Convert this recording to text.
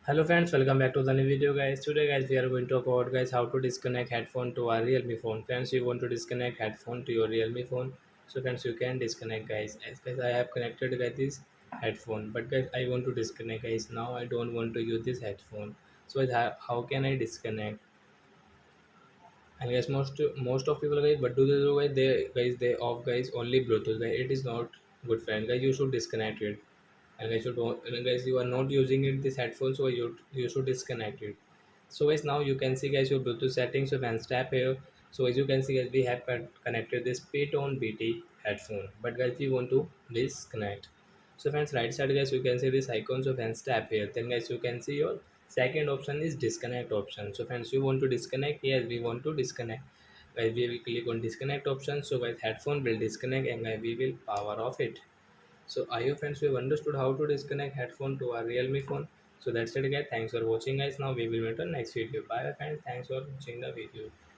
Hello friends, welcome back to the new video guys. Today guys we are going to talk about guys how to disconnect headphone to our Realme phone. Friends, you want to disconnect headphone to your Realme phone. So friends, you can disconnect guys. As guys I have connected guys this headphone, but guys I want to disconnect guys. Now I don't want to use this headphone. So guys, how can I disconnect? And guys most of people guys what do they do guys they off guys only Bluetooth guys. It is not good friend guys. You should disconnect it. And guys you don't and guys you are not using it this headphone, so you should disconnect it. So guys now you can see guys your Bluetooth settings. So when tap here, so as you can see guys we have connected this P-tone BT headphone, but guys we want to disconnect. So friends, right side guys you can see this icon. So when tap here, then guys you can see your second option is disconnect option. So friends, you want to disconnect? Yes, we want to disconnect. Guys we will click on disconnect option. So guys headphone will disconnect and guys we will power off it. So I hope friends we have understood how to disconnect headphone to our Realme phone. So that's it guys. Thanks for watching guys. Now we will meet on next video. Bye friends. Thanks for watching the video.